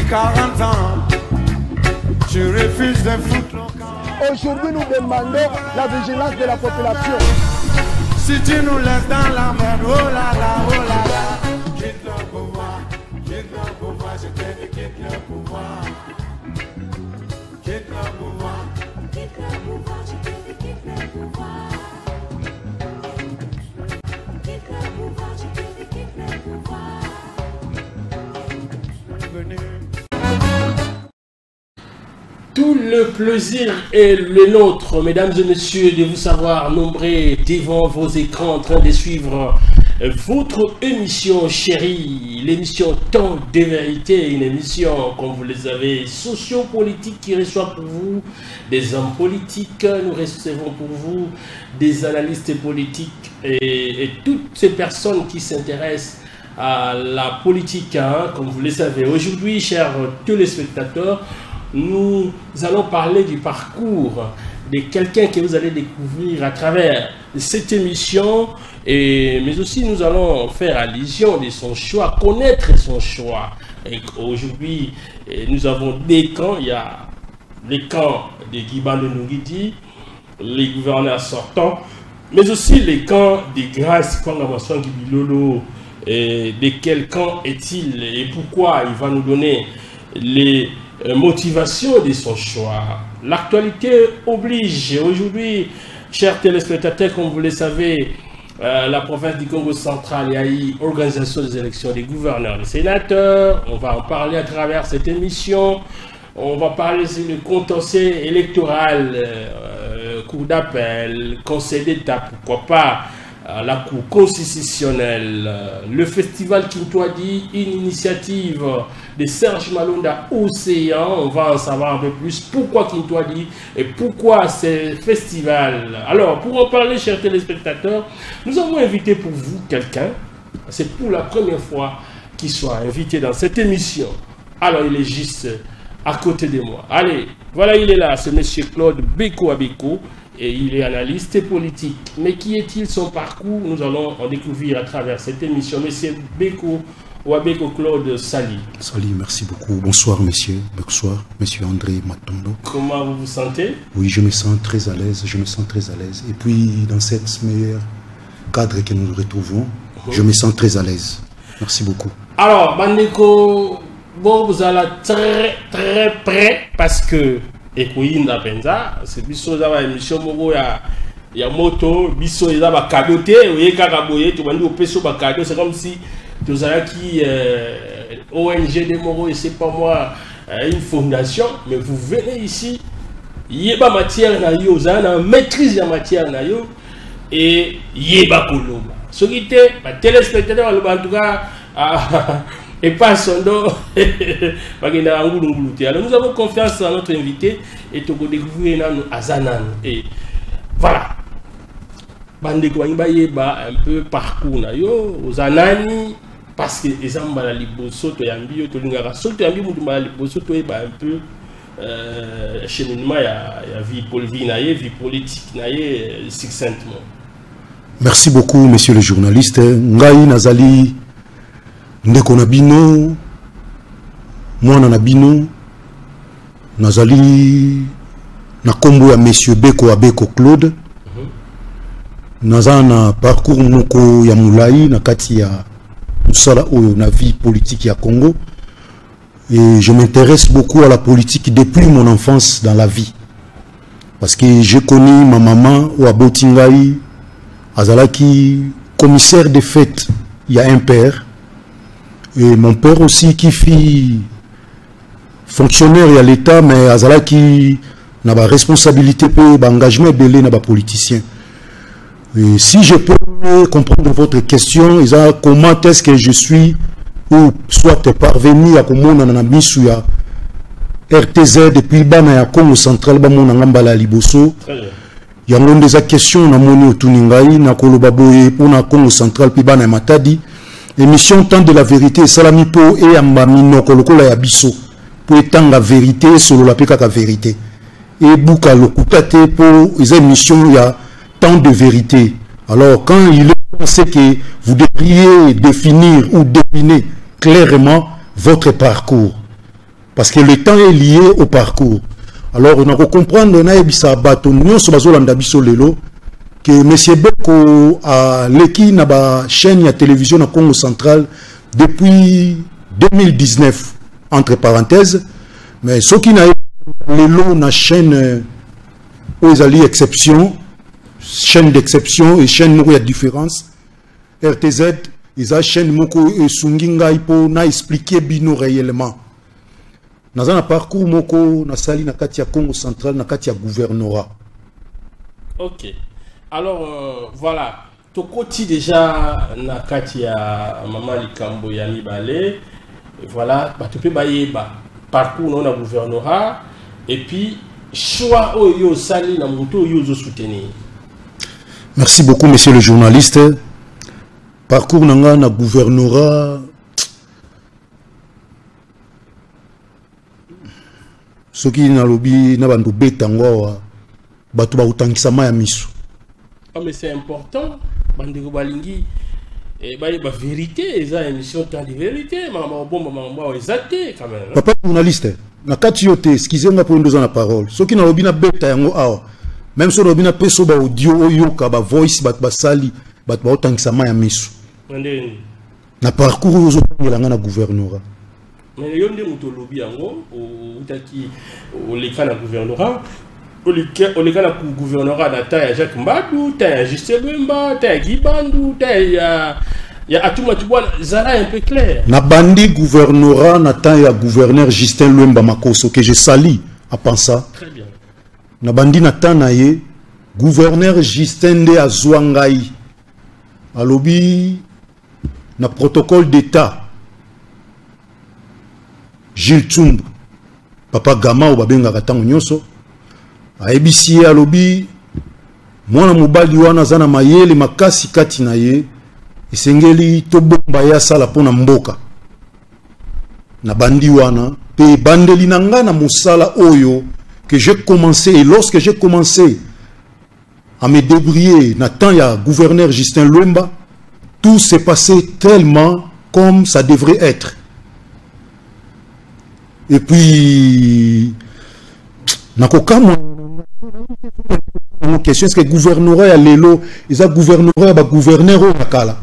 40 ans, je refuse de foutre le camp. Aujourd'hui, nous demandons la vigilance de la population. Si tu nous laisses dans la merde, oh là là, oh là là. Quitte le pouvoir, je te dis quitte le pouvoir. Quitte le pouvoir, je te dis quitte le pouvoir. Quitte le pouvoir, je te dis quitte le pouvoir. Venez. Tout le plaisir est le nôtre, mesdames et messieurs, de vous savoir nombreux devant vos écrans en train de suivre votre émission chérie, l'émission Temps de vérité, une émission, comme vous le savez, socio-politique qui reçoit pour vous des hommes politiques. Nous recevons pour vous des analystes politiques et toutes ces personnes qui s'intéressent à la politique, hein, comme vous le savez. Aujourd'hui, chers téléspectateurs, nous allons parler du parcours de quelqu'un que vous allez découvrir à travers cette émission, mais aussi nous allons faire allusion de son choix, connaître son choix. Aujourd'hui, nous avons des camps. Il y a les camps de Guibane Nungiti, les gouverneurs sortants, mais aussi les camps de Grâce Kwangabaswan Gibilolo. De quel camp est-il et pourquoi il va nous donner les motivation de son choix. L'actualité oblige. Aujourd'hui, chers téléspectateurs, comme vous le savez, la province du Congo central, il y a eu organisation des élections des gouverneurs, des sénateurs. On va en parler à travers cette émission. On va parler sur le contentieux électoral, cour d'appel, conseil d'État, pourquoi pas la Cour constitutionnelle, le festival Kintwadi, une initiative de Serge Malonda Océan. On va en savoir un peu plus pourquoi Kintwadi et pourquoi ce festival. Alors, pour en parler, chers téléspectateurs, nous avons invité pour vous quelqu'un. C'est pour la première fois qu'il soit invité dans cette émission. Alors, il est juste à côté de moi. Allez, voilà, il est là, c'est monsieur Claude Beko Abeko. Et il est analyste politique. Mais qui est-il, son parcours? Nous allons en découvrir à travers cette émission. Monsieur Beko Wabeko Claude Sali. Sali, merci beaucoup. Bonsoir, messieurs. Bonsoir, monsieur André Matondo. Comment vous vous sentez? Oui, je me sens très à l'aise. Je me sens très à l'aise. Et puis, dans cet meilleur cadre que nous retrouvons, je me sens très à l'aise. Merci beaucoup. Alors, Bandeko, bon, vous allez très, très près parce que et kuyinda penza c'est biso za ba émission moko ya moto biso eza ba cadeau te oyeka ka boye to bandi opeso ba cadeau, c'est comme si tozala qui ONG de moko et c'est pas moi une fondation, mais vous venez ici yeba matière na yo za na maîtrise ya matière na yo et yeba koloba soki te ba téléspectateur ba en tout cas et pas son dos. Alors nous avons confiance en notre invité et tu vas découvrir Azanan. Et voilà. Bande ko yeba un peu parcours na yo Ozanani parce que ezamba la liboso to yambi yo to lingaka so to yambi mutu la liboso to yeba un peu cheminement ya vie politique na ye succinctement. Merci beaucoup, monsieur le journaliste. Ngai Nazali ndeko na bino mwana na bino nazali na kombo ya monsieur Beko Abeko Claude. Naza na parcours moko ya mulai na kati ya musala oyo na vie politique ya Congo, et je m'intéresse beaucoup à la politique depuis mon enfance dans la vie, parce que j'ai connu ma maman ou Abotingai azalaki commissaire de fête. Il y a un père et mon père aussi qui fit fonctionnaire à l'État, mais azalaki na ba responsabilité pe ba engagement belé na ba politicien. Et si je peux comprendre votre question, comment est-ce que je suis ou soit parvenu à komona na bisu ya RTZ depuis bana ya Congo central ba mona ngambala liboso. Ya ngonde za question na moni otuningai na koloba boye pona Congo central pi bana matadi. Émission Temps de la vérité salami po e amba minoko lokola ya biso po etanga vérité solo la peka ka vérité. Et buka lokutate po les émissions ya Temps de vérité. Alors quand il est pensé que vous devriez définir ou deviner clairement votre parcours, Parce que le temps est lié au parcours. Alors, on a comprendre, on a ebisa bato nyonso bazolanda biso lelo que M. Beko a l'équipe na ba chaîne ya télévision na Congo central depuis 2019 entre parenthèses, mais ce qui n'a lelo na chaîne aux alliés exception, chaîne d'exception et chaîne moko ya différence, RTZ, ils a chaîne moko sunginga ipo na expliquer bino réellement. Dans un parcours moko na sali na kati ya Congo central na kati ya gouvernorat. Ok. Alors voilà, to koti déjà na kati ya Mama Likambo ya Mibale. Voilà, bah tu peux bailler parcours non na gouvernorat et puis choix oyo sali na moto oyo zo soutenir. Merci beaucoup monsieur le journaliste. Parcours nanga na gouvernorat ce qui na lobby na bandu betangwa batu ba utangisa maya misu. Ah mais c'est important bandeko balingi et ba vérité eza émission temps de vérité maman bomba maman exacté quand même. Papa journaliste na kati yote excusez-moi pour ndoza na parole. Ce qui na lobby na beta yango awa même so lobby na peso ba audio oyo ka ba voice batu basali batu ba utangisa maya misu. Na parcours oyo ngela na gouvernorat. Mais il y a des lobby yango utaki oleka na gouvernorat oleka na gouvernorat na ta ya Jacques Mbadou ta ya Justin Bemba ta ya Gibandu ta ya Atuma Tubwana zara un peu clair na bandi gouvernorat na ta ya gouverneur Justin Lwemba Makoso que je salue à pensa très bien na bandi na ta na ye gouverneur Justin de Azwangai alobi na protocole d'état Gilles Tsumbu, papa Gama ou babenga katango nyoso, a ebisi alobi, mwana mobali wana zana mayele makasi kati na ye, esengeli to bomba ya sala pona mboka. Na bandi wana, pe bandeli nanga na musala oyo, que j'ai commencé, et lorsque j'ai commencé à me débrouiller, na temps ya gouverneur Justin Lwemba, tout s'est passé tellement comme ça devrait être. Et puis, mon question est-ce que le gouvernorat a l'élo, ils ont gouvernorat, bah gouverneur au Nakala.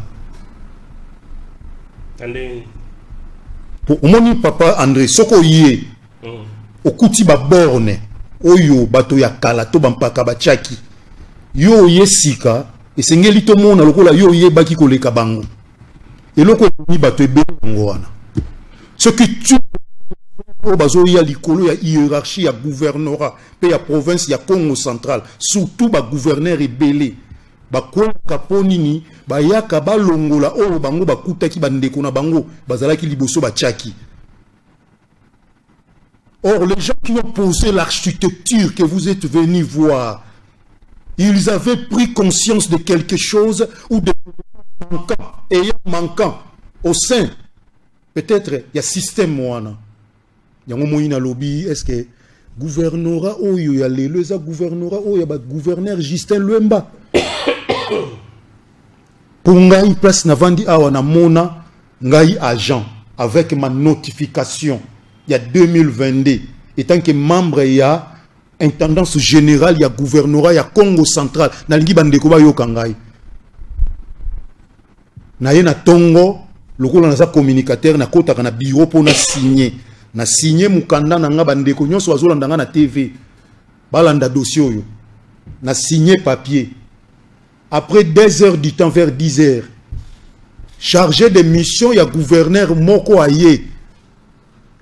Pour mon papa André, soko yé, au kuti ba borne, oyo bato ya kala to bampaka bachaki, yo yé sika, et c'est ngeli to mona lokola yo yé baki koleka bango. Et loko ni bato ebe ngwana. Ce qui tue il y a l'icolo, il y a hiérarchie, il y a gouvernorat, il y a province, il y a Congo central, surtout le gouverneur est belé. Bakwa kaponini, bayaka balongola, oh bango bakuta ki bandeko na bango, bazala ki liboso bachaki. Or, les gens qui ont posé l'architecture que vous êtes venus voir, ils avaient pris conscience de quelque chose ou de manquant au sein. Peut-être il y a système moana. Yango moina lobby est-ce que gouvernorat oyo ya lelo za gouvernorat oyo ya ba gouverneur Justin Lwemba pour ngai place na vandi awa na mona ngai agent avec ma notification il y a 2022 étant que membre ya intendance générale ya gouvernorat ya Congo central na lingi bandeko ba yoka ngai na ye na tongo lokola na za communicateur na kota na bureau pour na signer na signé mukanda na nga bandeko nyonso bazolanda nga na TV balanda dossier oyo na signé papier après 2 heures du temps vers 10 heures chargé de mission ya gouverneur moko aye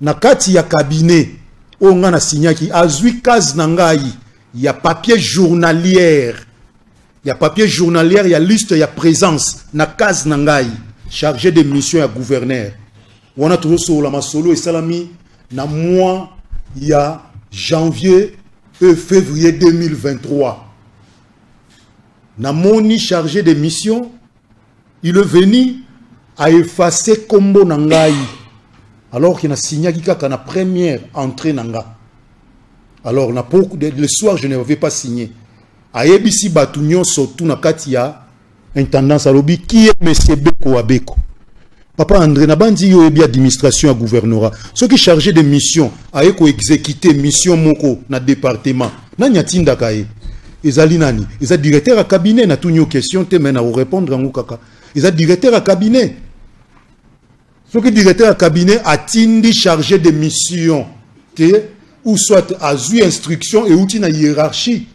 na kati ya cabinet o nga na signé ki azwi case na ngai ya papier journalière ya liste ya présence na case na ngai chargé de mission ya gouverneur wana toujours sur la masolo et salami na mois il y a janvier et février 2023 na moni chargé de mission il est venu à effacer combo nangai alors qu'il a signé kaka na première entrée nanga alors na le soir je ne vais pas signer a ebisi batunyo surtout na katia intendance à lobby qui est monsieur Beko Abeko Papa André Nabandi yo ebi administration à gouvernorat. Ceux qui chargé de mission a eko exécuter mission moko na département. Na nyatinda kae. Ezali nani? Eza directeur à cabinet na tunyo question te mena répondre en kaka. Eza directeur à cabinet. Ceux qui directeur à cabinet a tindi chargé de mission te ou soit a eu instruction et outil na hiérarchie.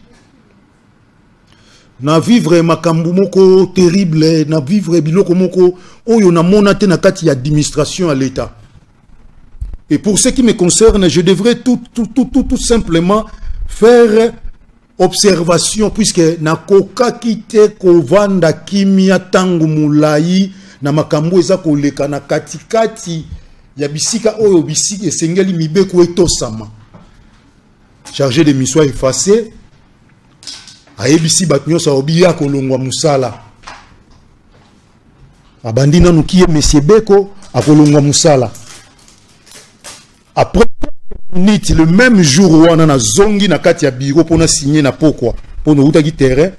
Na vivre makambu moko terrible, na vivre biloko moko oyo na monate na kati ya administration à l'État. Et pour ce qui me concerne, je devrais tout simplement faire observation puisque na koka kite kovanda kimia tangu mulai na makambu eza koleka na katikati ya bisika oyo bisika esengeli mibeko etosama. Chargé de mission effacé. Aebisi batnyosa obia kolongwa musala. Abandina nukie Monsieur Beko akolongwa musala. Après le même jour wana na zongi na kati ya bureau pona signer na pokwa pona utaki terrain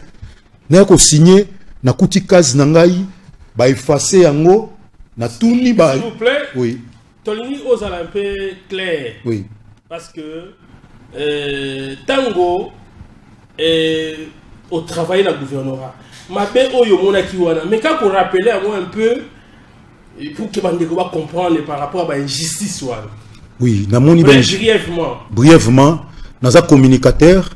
na ko signer na kuti kazi na ngai ba effacer yango na tuni ba. S'il vous plaît. Oui. Tolini osala un peu clair. Oui. Parce que tango au travail dans le gouvernorat. Ma belle oyo mona kiwana. Mais quand on rappelait à moi un peu pour que Bandeko va comprendre par rapport à l'injustice wana. Oui, na moni brièvement. Brièvement, naza communicateur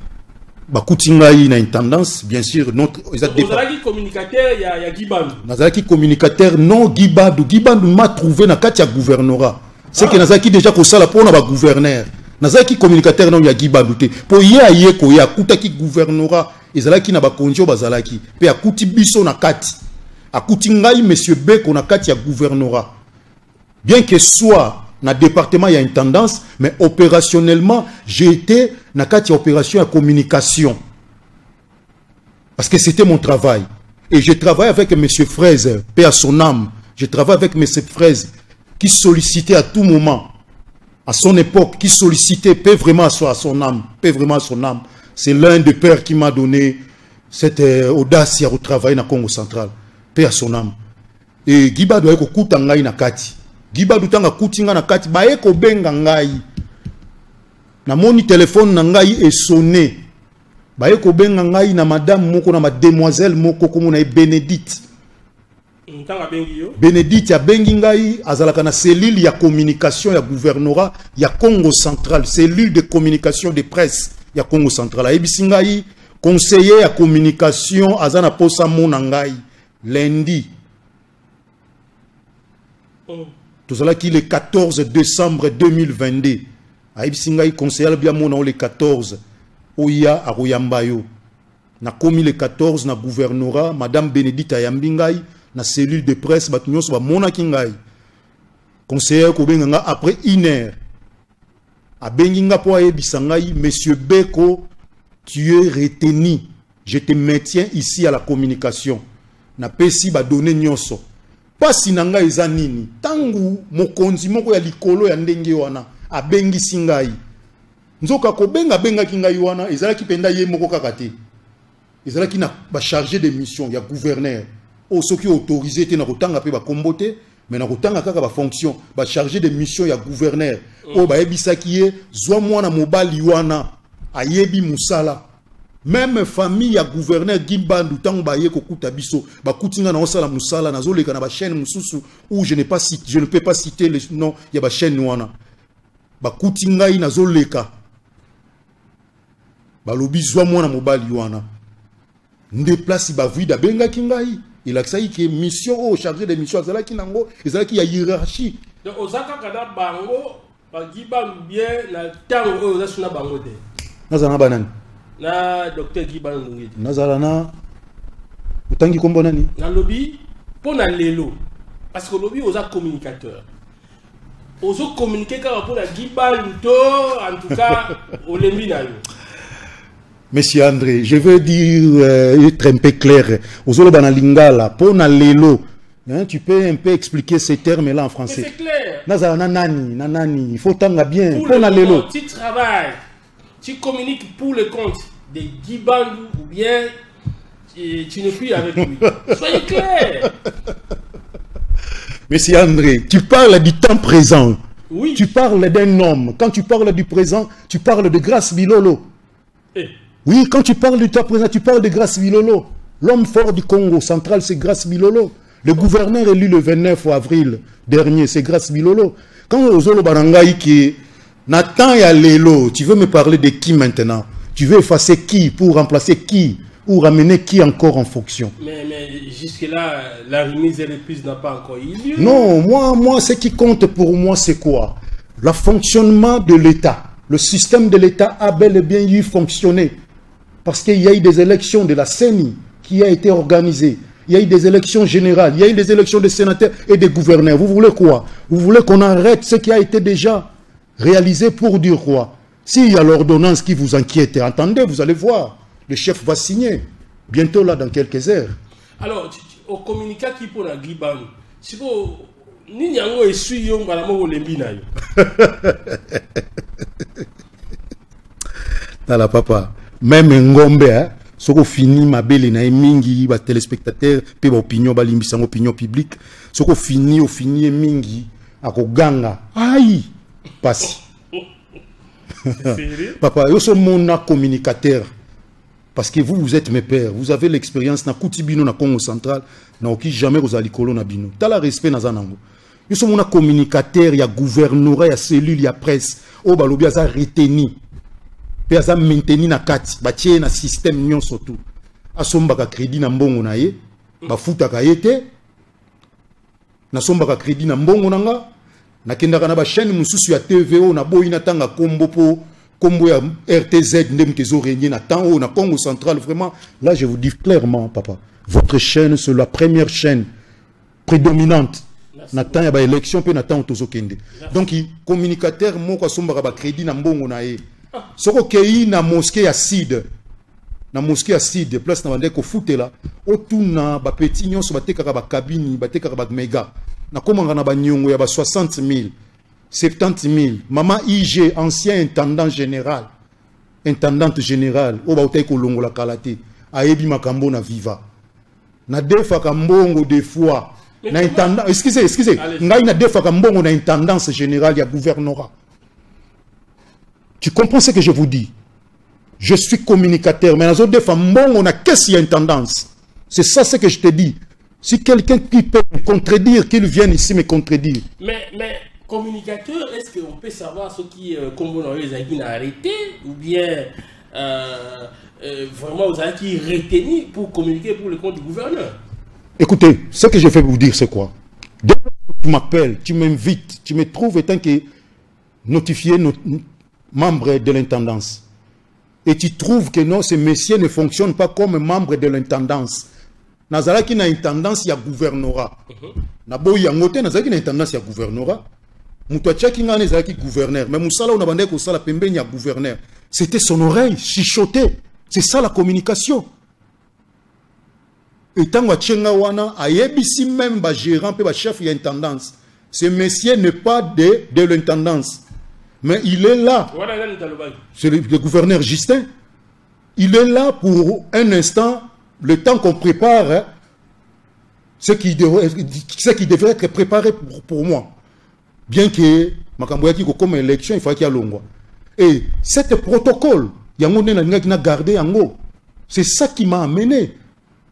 ba kutingai na intendance bien sûr notre Nazalaki communicateur ya Gibandu. Nazalaki communicateur non Gibandu m'a trouvé na kati ya gouvernorat. C'est que nazalaki déjà ko sala pona ba gouverneur. Nazalaki communicateur non ya Gibandu te. Po ye ko ya kutaki gouvernorat ezalaki na ba konjo bazalaki pe akuti biso na kati. Akuti ngai monsieur Beko na kati ya gouvernorat. Bien que soit na département il y a une tendance, mais opérationnellement, j'ai été na kati opération à communication. Parce que c'était mon travail. Et je travaille avec M. Fraise, paix à son âme. Je travaille avec M. Fraise, qui sollicitait à tout moment, à son époque, qui sollicitait, paix vraiment à son âme, paix vraiment à son âme. C'est l'un des pères qui m'a donné cette audace au travail dans le Congo central. Paix à son âme. Et Giba doit être koutangai na kati. Giba dutanga kutinga na kati ba eko benga ngai na moni téléphone na ngai est sonné ba eko benga ngai na madame moko na mademoiselle moko komo na Bénédicte Ntanga bengi yo Bénédicte ya bengi ngai azalaka na cellule ya communication ya gouvernorat ya Congo central, cellule de communication de presse ya Congo central. Ayebisi ngai conseiller ya communication azana posa mona ngai lundi. Tout cela qui le 14 décembre 2022. Aïbisi ngai conseiller bien mon le 14 oya a Royambayo. Na komi le 14 na gouvernorat madame Bénédicte Ayambingai na cellule de presse batnyos ba mona kingai. Conseiller ko benga après 1 heure. A benginga po ayebisa ngai monsieur Beko tu es retenu. Je te maintiens ici à la communication. Na pesi ba donner nyonso. Pasi nanga eza nini tangu mokonzi moko ya likolo ya ndenge wana abengi singai nzoka ko benga kingai wana ezalaki penda ye moko kaka te ezalaki na ba chargé de mission ya gouverneur o soki autorisé te na kotanga pe ba kombote mais na kotanga kaka ba fonction ba chargé de mission ya gouverneur o ba yebisaki ye zwa mwana mobali wana ayebi musala. Même famille ya gouverneur Gibandu tango ba ye kokuta biso ba kutinga na osala musala na zoleka na ba chaîne mususu où je ne peux pas citer le nom ya ba chaîne wana ba kutinga na zoleka ba lobi zwa mwana mobali wana nde place ba vida benga kingai il a que que mission au chargé de mission azala kinango ezala ki ya hiérarchie donc ozaka kada bango ba Gibandu bien na tango oza suna bango de nazana banani na docteur Gibandu Ndungidi nazala na utangi kombo nani na lobby pour na lelo parce que lobby oza communicateur ozo communiquer ka pour la Gibandu to en tout cas au lembi na yo. Monsieur André, je veux dire être un peu clair ozo bana lingala pour na lelo. Hein, tu peux un peu expliquer ces termes là en français. Mais c'est clair. Nazala na nani il faut tanga bien pour na lelo. Tu travailles. Tu communiques pour le compte de Gibandu ou bien tu ne plus avec lui. Soyez clair. Monsieur André, tu parles du temps présent. Oui. Tu parles d'un homme. Quand tu parles du présent, tu parles de Grace Bilolo. Oui, quand tu parles du temps présent, tu parles de Grace Bilolo. L'homme fort du Congo central, c'est Grace Bilolo. Le gouverneur élu le 29 avril dernier, c'est Grace Bilolo. Quand Ozolo Barangaï qui Nathan et Alélo, tu veux me parler de qui maintenant? Tu veux effacer qui pour remplacer qui? Ou ramener qui encore en fonction? Mais jusque-là, la remise et reprise n'a pas encore eu lieu. Non, moi, ce qui compte pour moi, c'est quoi? Le fonctionnement de l'État. Le système de l'État a bel et bien eu fonctionné. Parce qu'il y a eu des élections de la CENI qui a été organisée. Il y a eu des élections générales. Il y a eu des élections de sénateurs et de gouverneurs. Vous voulez quoi? Vous voulez qu'on arrête ce qui a été déjà réalisé pour dire quoi? S'il y a l'ordonnance qui vous inquiète, attendez, vous allez voir. Le chef va signer. Bientôt là, dans quelques heures. Alors, au communiqué qui pour la Gliban, si vous ni yango esui yo ngala mo lembi na yo. Tala papa, même ngombe hein, soko fini mabele na mingi ba téléspectateurs pe ba opinion ba limbisa opinion publique, soko fini au fini mingi akoganga. Aïe, passe. Papa, yo so mon communicateur. Parce que vous êtes mes pères, vous avez l'expérience na Koutibino na Congo central, na oki jamais vous allez kolo na bino. T'as la respect na zanango. Nous sommes un communicateur, il y a gouvernorat, il y a cellule, il y a presse. Oh balobi aza reteni, pe aza mainteni na kati, ba tie na système nyon surtout. Asomba ka crédit na mbongo na ye, ba futa ka yete. Na somba ka crédit na mbongo nanga, na kendaka na ba chaîne mususu ya TVO na boyi na tanga kombo po. Comme RTZ, na Congo central, vraiment, là je vous dis clairement, papa, votre chaîne, c'est la première chaîne prédominante. Nathan y a élection, puis Nathan Otozokende. Donc, communicateur, moi, quand on a crédit, na mbongo na e. Soko kei na mosquée acide, na mosquée acide, place na bande ko foute là. Otuna ba petit nyonso ba tekaka ba cabine, ba tekaka ba méga. Na komanga na ba nyongo ya ba 60 000. 70 000. Maman IG, ancien intendant général. Intendante générale. Oba utay ko longo la kalate. Aebi makambo na viva. Na defa kambongo des fois. Na intendant, excusez. Ngai na defa kambongo na intendance générale ya gouvernorat. Tu comprends ce que je vous dis? Je suis communicateur, mais na defa mbongo na qu'est-ce y a intendance? C'est ça ce que je te dis. Si quelqu'un qui peut me contredire, qu'il vienne ici me contredire. Mais communicateur, est-ce qu'on peut savoir ce qui comme on a arrêté ou bien vraiment vous avez qui retenu pour communiquer pour le compte du gouverneur? Écoutez, ce que je vais vous dire c'est quoi? Dès que tu m'appelles, tu m'invites, tu me trouves étant que notifié membre de l'intendance et tu trouves que non, ce messieurs ne fonctionne pas comme membre de l'intendance. Nazalaki na intendance ya gouvernorat. Na boyi yangote nazalaki na intendance ya gouvernorat. Moutouachaki ngane ezalaki gouverneur, mais Moussala on a bandé ko sala pembeni ya gouverneur. C'était son oreille chuchotée. C'est ça la communication. Et tant que wana ayebisi même ba gérant pe ba chef ya intendance. Ce monsieur n'est pas de l'intendance. Mais il est là. C'est le gouverneur Justin. Il est là pour un instant, le temps qu'on prépare hein, ce qui devrait être préparé pour moi. Bien que makambo yaki comme élection, il faut qu'il y ait longwa. Et cet protocole, c'est ça qui m'a amené.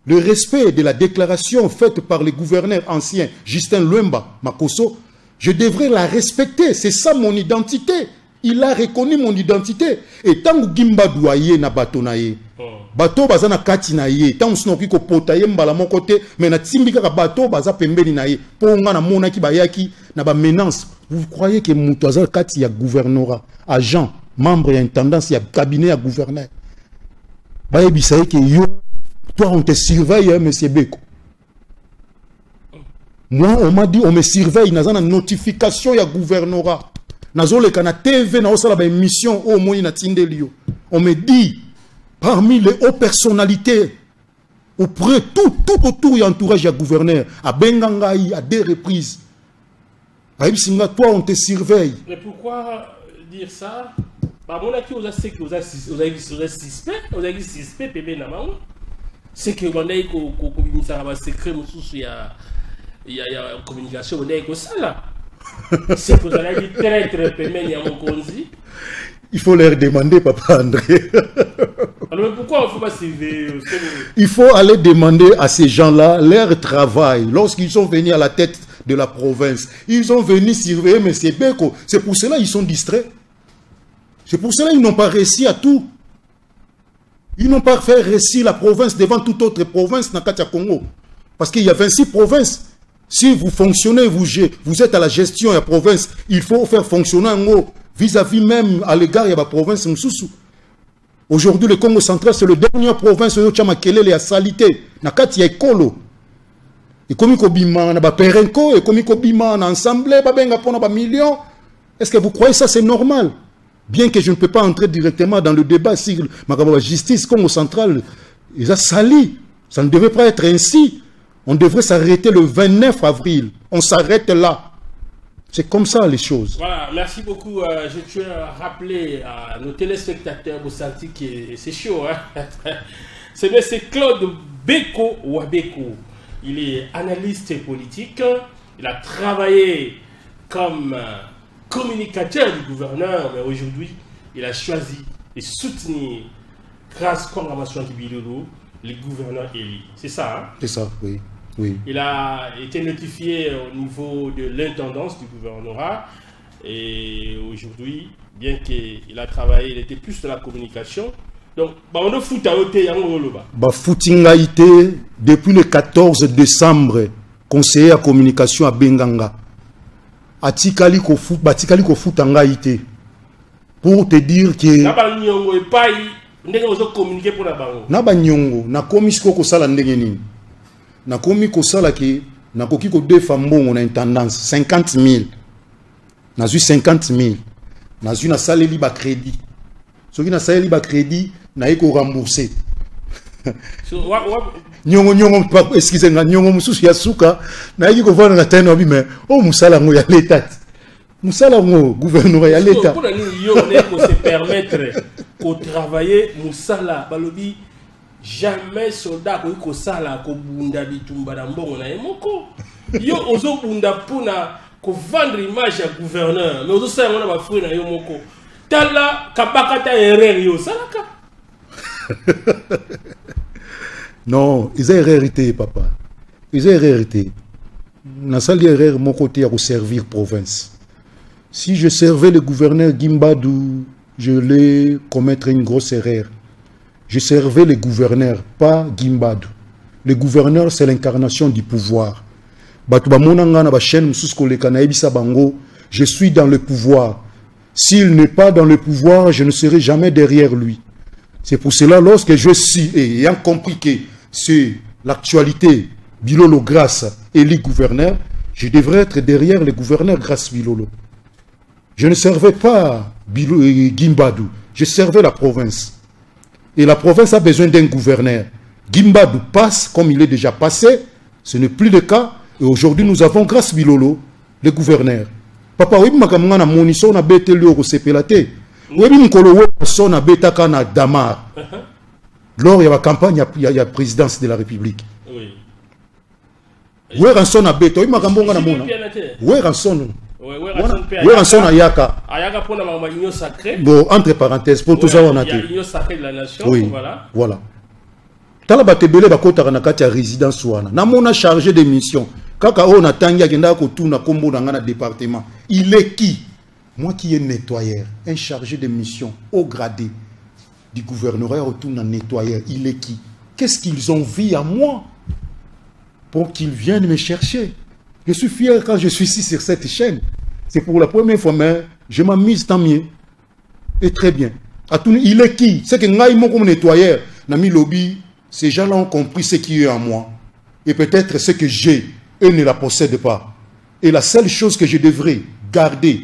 Le respect de la déclaration faite par le gouverneur ancien, Justin Luemba Makoso, je devrais la respecter. C'est ça mon identité. Il a reconnu mon identité. Et tant que Gimba doye na bato na ye, bato baza na kati na ye, tant que snoki ko potaye mbala mon côté, mais na timbika ka bato baza pembeni na ye, po nga na mona ki bayaki na ba menace. Vous croyez que Moutaza kati ya gouvernorat, agent, membre et intendance, il y a cabinet à gouverneur. Baye bisaye que yo, toi on te surveille, hein, monsieur Beko. Moi, on m'a dit, on me surveille, on a une notification ya gouvernorat. Nazole kana TV na osala ba émission au moins na tindelio. On me dit parmi les hautes personnalités auprès tout autour et entourage du gouverneur à Bengangaï à 2 reprises. Aïbsinga toi on te surveille. Mais pourquoi dire ça? Bah mon aki oza c'est que oza suspect bébé na maman. C'est que on a ko ko bimisa ba secret mususu ya il y a une communication on est comme ça là. C'est que vous allez dire très permet à mon conzi. Il faut leur demander, Papa André. Alors pourquoi on ne faut pas suivre? Il faut aller demander à ces gens-là leur travail. Lorsqu'ils sont venus à la tête de la province, ils ont venu surveiller M. Beko. C'est pour cela qu'ils sont distraits. C'est pour cela qu'ils n'ont pas réussi à tout. Ils n'ont pas fait réussir la province devant toute autre province dans le Congo. Parce qu'il y a 26 provinces. Si vous fonctionnez, vous êtes à la gestion de la province, il faut faire fonctionner en haut, vis-à-vis même à l'égard de la province. Aujourd'hui, le Congo central, c'est la dernière province où il y a la salité. Il y a Ekolo. Et comme il y a Perenco, et comme il y a ensemble, il y a millions. Est-ce que vous croyez ça, c'est normal? Bien que je ne peux pas entrer directement dans le débat sur la justice Congo central, ils ont sali. Ça ne devait pas être ainsi. On devrait s'arrêter le 29 avril. On s'arrête là. C'est comme ça les choses. Voilà, merci beaucoup. Je tiens à rappeler à nos téléspectateurs, vous sentez que c'est chaud. Hein? C'est M. Claude Beko Wabeko. Il est analyste politique. Il a travaillé comme communicateur du gouverneur, mais aujourd'hui, il a choisi de soutenir, grâce à la programmation du Bilolo, les gouverneurs élus. C'est ça, hein? C'est ça, oui. Oui. Il a été notifié au niveau de l'intendance du gouvernorat et aujourd'hui, bien qu'il a travaillé, il était plus de la communication. Donc, on a foutu à ôter depuis le 14 décembre, conseiller à communication à Benganga. Atikali ko fout en Haïti. Pour te dire que Naba nyongo na komisko ko sala ndenge nini. Na komi ko sala ki na koki ko deux fambo na intendance 50 000. Na zu 50 000. Na zu na saleli ba crédit. Soki na saleli ba crédit na eko rembourser. Nyongo excusez-moi nyongo mususu ya suka na yiki ko vana na tena bi mais o musala ngo ya l'état. Musala ngo gouvernement ya l'état. Pour nani yo ne ko se permettre ko travailler musala balobi jamais soldat ko sala ko bunda bitumba na mbongo na emoko. Yo ozo bunda pona ko vendre image ya gouverneur mais ozo sala ngona ba foué na yo moko. Tala kabaka ta erreur yo salaka. Non, ils ont hérité, papa. Ils ont hérité. N'a pas l'erreur mon côté à servir province. Si je servais le gouverneur Gimbadou, je allais commettre une grosse erreur. Je servais le gouverneur, pas Gimbadou. Le gouverneur, c'est l'incarnation du pouvoir. Je suis dans le pouvoir. S'il n'est pas dans le pouvoir, je ne serai jamais derrière lui. C'est pour cela, lorsque je suis, ayant compris que c'est l'actualité, Bilolo grâce et les gouverneurs, je devrais être derrière les gouverneurs grâce Bilolo. Je ne servais pas Gimbadou, je servais la province. Et la province a besoin d'un gouverneur. Gimbadou passe comme il est déjà passé, ce n'est plus le cas. Et aujourd'hui, nous avons grâce Bilolo, les gouverneurs. Papa, oui, makamana moniso na bete loro sepelate. Oui, mkolo we son abetaka na Damar. Lors il y a la campagne, il y a la présidence de la République. Oui. Oui, ranson abeta. Oui, makambonga na mona. Oui, ranson. Oui, ranson ayaka. Ayaka pour la union sacrée. Bon, entre parenthèses, pour tout ça on a été. L'union sacrée de la nation. Oui. Voilà. Voilà. Tala batebele bakota na kati ya résidence wana. Na mona chargé de mission. Kaka on attend ya kenda ko tuna kombo na ngana département. Il est qui? Moi qui est nettoyeur, un chargé de mission haut gradé du gouvernorat retourne en nettoyeur. Il est qui? Qu'est-ce qu'ils ont vu à moi pour qu'ils viennent me chercher? Je suis fier quand je suis ici sur cette chaîne. C'est pour la première fois, mais je m'amuse tant mieux. Et très bien. Il est qui? C'est que moi comme nettoyeur, Nami Lobby, ces gens-là ont compris ce qui est en moi. Et peut-être ce que j'ai, eux ne la possèdent pas. Et la seule chose que je devrais garder,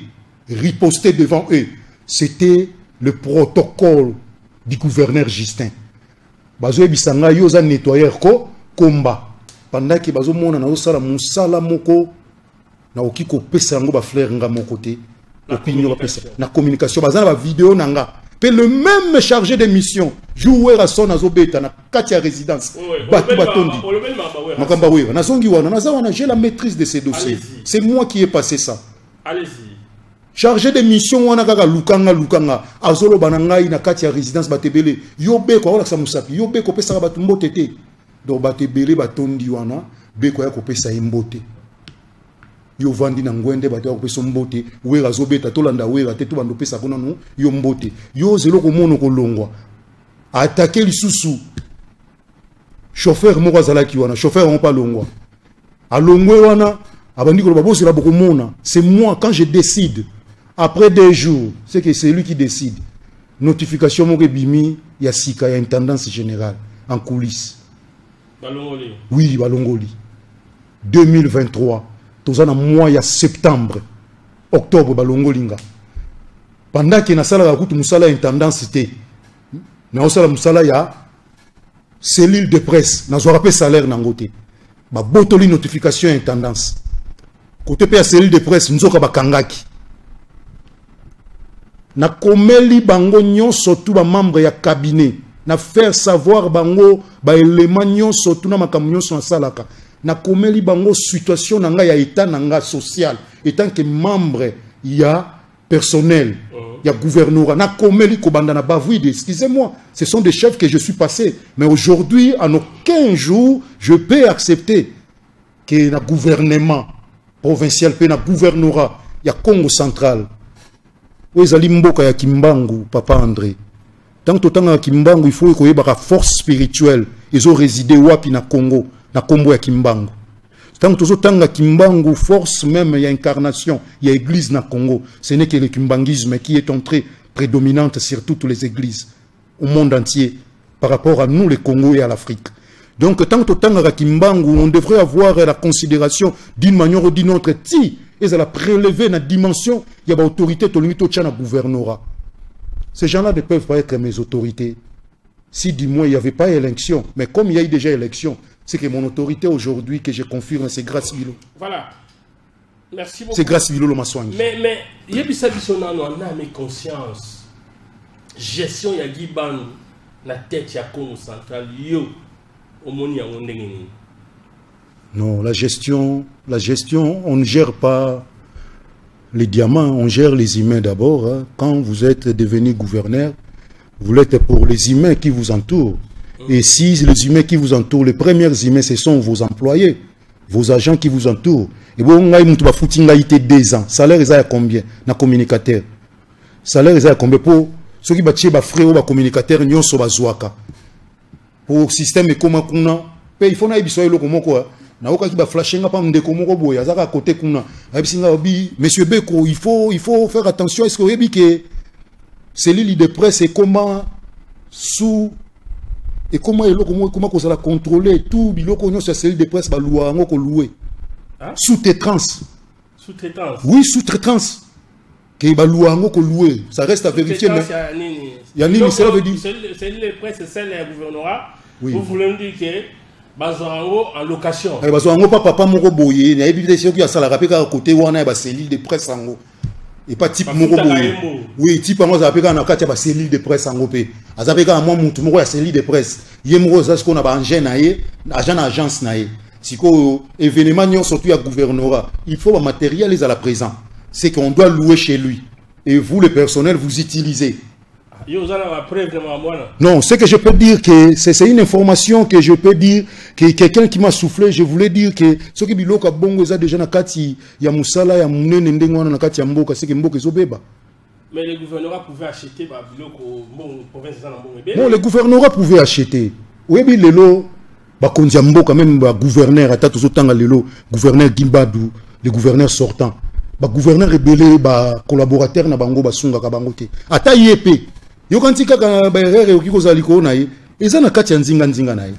riposter devant eux, c'était le protocole du gouverneur Justin. Bazo ebisanga yoza nettoyeur ko komba. Pendant que bazo mona na osala musala moko na okiko pesa ngo ba frère nga mon côté. Opinion ba pesa. Na communication bazana ba vidéo nanga. Puis le même chargé de mission, jouer à son azobeta na katia résidence. J'ai la maîtrise de ces dossiers. C'est moi qui ai passé ça. Allez-y. Chargé de mission, on a gaga lukanga. Azolo banangai na katia résidence batebele. Yobe ko sa musapi. Yobe ko pesa batumbo tete. Donc batebele batondi wana beko ya ko pesa imbote. Yo vandi na ngwende bato ko pesa mbote. Wera zobeta tolanda wera tetu bando pesa kuna no yo mbote. Yo zelo ko mono ko longwa. Attaquer lisusu. Chauffeur moko azalaki wana, chauffeur on pas longwa. A longwe wana abandi ko babosi la boko mona. C'est moi quand je décide. Après 2 jours, c'est que c'est lui qui décide. Notification mon bimi, il y a sika, il y a une tendance générale en coulisses. Balongoli. Oui, Balongoli. 2023, tout en mois il y a septembre, octobre Balongolinga. Pendant que na sala la route musala une tendance c'était. Na osala musala ya cellule de presse, na zo rappel salaire nangote. Ba botoli notification une tendance. Côté pe cellule de presse, nzoka bakangaki. Na komeli bango nyonso tout ba membre ya cabinet na faire savoir bango ba élément nyonso tout na makambo nyonso na salaka na komeli bango situation na nga ya état na nga social étant que membre ya personnel ya gouvernorat na komeli ko banda na bavouide. Excusez-moi, ce sont des chefs que je suis passé, mais aujourd'hui en aucun jour je peux accepter que na gouvernement provincial pe na gouvernorat ya Congo central Wezali mboka ya Kimbangu, Papa André. Tant que tanga Kimbangu, il faut qu'il y ait une force spirituelle. Ils ont résidé wapi na Congo, na Combo ya Kimbangu. Tant que tanga Kimbangu, force même, il y a incarnation, il y a église na Congo. Ce n'est que le kimbanguisme qui est entré prédominante sur toutes les églises au monde entier par rapport à nous, les Congos et à l'Afrique. Donc, tant que tanga Kimbangu, on devrait avoir la considération d'une manière ou d'une autre. Ils ont prélevé la dimension, il y a une autorité, il y a un gouvernorat. Ces gens-là ne peuvent pas être mes autorités. Si du moins il n'y avait pas élection, mais comme il y a eu déjà élection, c'est que mon autorité aujourd'hui, que je confirme, c'est grâce Bilo. Voilà. Merci beaucoup. C'est grâce Bilo le Massoangi. Mais, il y a une conscience. Gestion, il y a Giban, la tête, il y a Congo central, yo, au monde, il y a un. Non, la gestion, on ne gère pas les diamants, on gère les humains d'abord. Hein. Quand vous êtes devenu gouverneur, vous l'êtes pour les humains qui vous entourent. Et si les humains qui vous entourent, les premiers humains, ce sont vos employés, vos agents qui vous entourent. Et bon, on a été 2 ans. Salaire, ils ont combien? Na communicateur. Salaire, ils ont combien? Pour ceux qui battent les frais ou communicateurs, ils sont bazouaka. Pour le système, comment on a, il faut que na oka ki ba flasher nga pa ndeko moko boye azaka côté kuna abisinga obi monsieur Beko il faut faire attention est-ce que oyebi que cellule de presse et comment sous et comment comment ko ça la contrôler tout biloko nyo sur cellule de presse ba loi ngo ko louer sous-traitance oui sous-traitance que ba loi ngo ko louer ça reste à vérifier mais il y a nini cela veut dire cellule de presse c'est celle du gouvernorat vous voulez me dire que Bazoango en location. Bazoango papa moko boye, na ebité ceux qui a ça la rapé ka côté wana ba cellule de presse ango. Et pas type moko boye. Oui, type moi ça na kati ba cellule de presse ango pe. Azape ka moi mutu moko ya cellule de presse. Yé moko ça ce qu'on a ba engin na yé, agence na yé. Siko événement nyon surtout à gouvernorat. Il faut un matériel à la présent. C'est qu'on doit louer chez lui. Et vous le personnel vous utilisez. Non, ce que je peux dire, que c'est une information que je peux dire, que quelqu'un qui m'a soufflé, je voulais dire que ce qui est bongo déjà na kati ya musala ya munene ndengwana na kati ya mboka, c'est que mboka ezobeba. Mais le gouvernorat pouvait acheter ba biloko bon province za na bongo. Non, le gouvernorat pouvait acheter. Oui, lelo ba kondia mboka même ba gouverneur ata tozotanga lelo, gouverneur Gimbadou, le gouverneur sortant. Ba gouverneur rebelle ba collaborateur na bango basunga ka bango te. Ata yep. Yo kanti kaka ba erreur yo kiko zali ko na ye eza na kati ya nzinga na ye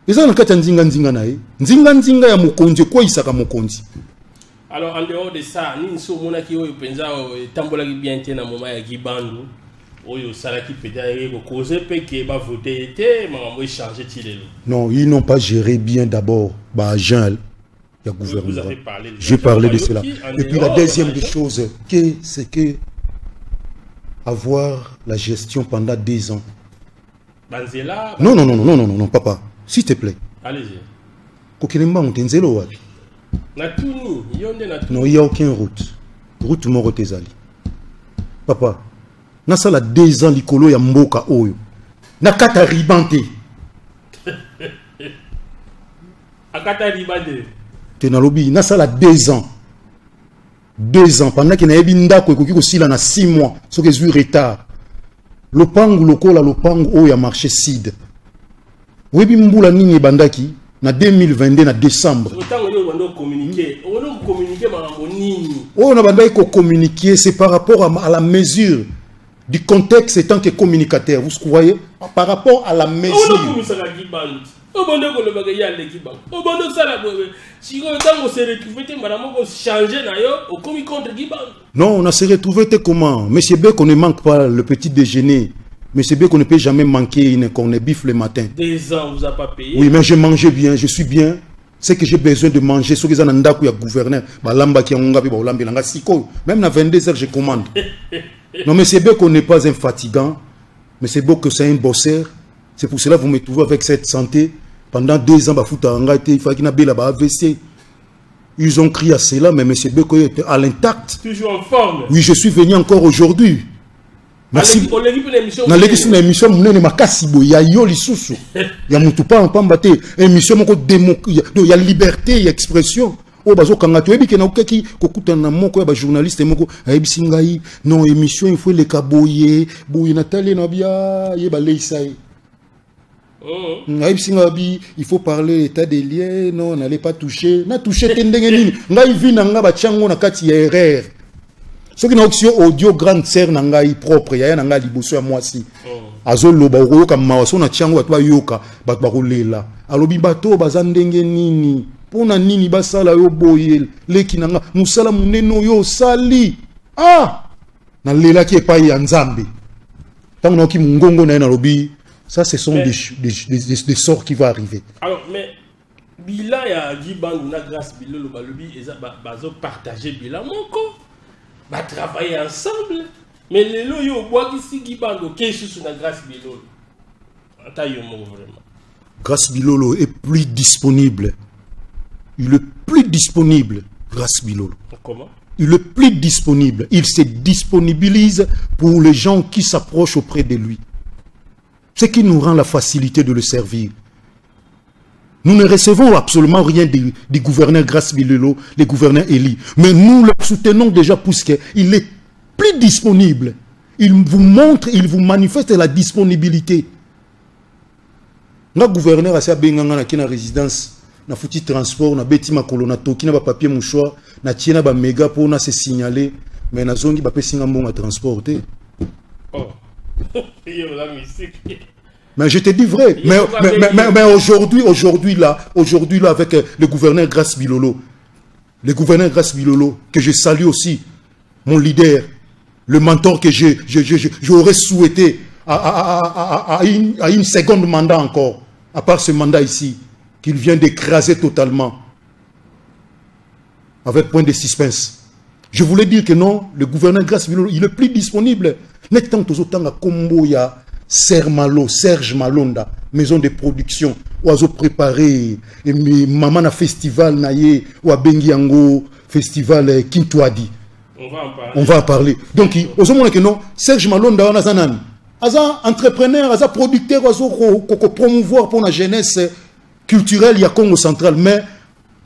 eza na kati ya nzinga na ye nzinga ya mokonzi ko isaka mokonzi. Alors en dehors de ça ni so mona ki oyo penza tambola ki bien te na moment ya Gibandu oyo sala ki peut-être ko causer pe ke ba voter te mambo changer ti lelo. Non, ils n'ont pas géré bien d'abord ba agent ya gouvernement. J'ai parlé de cela. Et puis la deuxième des choses c'est que avoir la gestion pendant 2 ans. Banzela. Non, papa. S'il te plaît. Allez-y. Kokelemba Montenzelo wapi? Natuni, yonde natuni. Non, il n'y a aucune route. Route moro tezali. Papa, nasala 2 ans likolo ya mboka oyo. Nakata ribante. Akata ribante. Tenalobi, nasala 2 ans. 2 ans. Pendant qu'il y a eu ndako ekoki kosila na 6 mois. So que zui retard. Lopangu lokola lopangu oyo ya marché Sid. Webi mbula nini bandaki na 2022 na décembre. Autant on doit communiquer. On doit communiquer marambo nini. On a bandaki ko communiquer, c'est par rapport à la mesure du contexte étant que communicateur. Vous voyez, par rapport à la mesure. On doit communiquer ça qui bande. On doit ko le bagaya le qui bande. On doit ça la si on dans se retrouver te marambo ko changer na yo au commis contre qui bande. Non, on a se retrouvé comment? Monsieur B qu'on ne manque pas le petit déjeuner. Monsieur B qu'on ne peut jamais manquer une corne bif le matin. 2 ans vous a pas payé. Oui, mais je mangeais bien, je suis bien. C'est que j'ai besoin de manger. Ce que j'ai dans le gouverneur, même à 22 heures, je commande. Non, mais c'est bien qu'on n'est pas un fatigant. Mais c'est beau que c'est un bosseur. C'est pour cela que vous me trouvez avec cette santé. Pendant 2 ans, il fallait qu'il y ait un AVC. Ils ont crié à cela, mais M. Beko était à l'intact. Toujours en forme. Oui, je suis venu encore aujourd'hui. Merci. Na l'émission émission munene makasi bo ya yo lisusu ya mutu pa pambate émission moko démo ya liberté ya expression o bazo kanga to ebike na okeki kokuta na moko ya ba journaliste moko ayebisi ngai non émission il faut le kaboye boye natali na bia ye ba leisai ayebisi ngai il faut parler état des liens non n'allez pas toucher na toucher tendenge nini ngai vi na nga ba chango na kati ya erreur. Ce qui n'a audio grande sœur nangai propre ya nanga liboso ya mwasi azolo ba oyoka mawaso na chango atwa yoka bato bakolela alobi bato bazandenge nini pona nini basala yo boye leki nanga musala muneno yo sali na lela ki epai ya nzambe tango na ki mungongo na lobi ça ce sont des sorts qui vont arriver. Alors mais bila ya Gibangu na grâce bilolo balobi eza bazo partager bila moko va travailler ensemble, mais les loyaux bois ici qui bandent qui sont sur la grâce bilolo. Vraiment. Grâce bilolo est plus disponible. Il est plus disponible. Grâce bilolo. Comment? Il est plus disponible. Il se disponibilise pour les gens qui s'approchent auprès de lui. Ce qui nous rend la facilité de le servir. Nous ne recevons absolument rien du gouverneur Grace Bilolo, le gouverneur Eli. Mais nous le soutenons déjà puisqu'il est plus disponible. Il vous montre, il vous manifeste la disponibilité. Le gouverneur a fait une résidence, na fouti transport, na beti makolo na toki na ba papier mouchoir, na tiena ba méga pour na se signaler, mais na zongi ba pe singa mbonga transporter. Oh. Mais je te dis vrai. Mais aujourd'hui là, avec le gouverneur Grace Bilolo, que je salue aussi, mon leader, le mentor que j'aurais souhaité à une seconde mandat encore, à part ce mandat ici, qu'il vient d'écraser totalement, avec point de suspense. Je voulais dire que non, le gouverneur Grace Bilolo, il est plus disponible. N'étant tout autant à Combo, il y a Serge Malonda, maison de production, oiseau préparé, et maman na festival naye, ou à Bengiango, festival Kintwadi. On va en parler. Donc, au moment que non, Serge Malonda, on a un entrepreneur, un producteur, on promouvoir pour la jeunesse culturelle, il y a Congo central, mais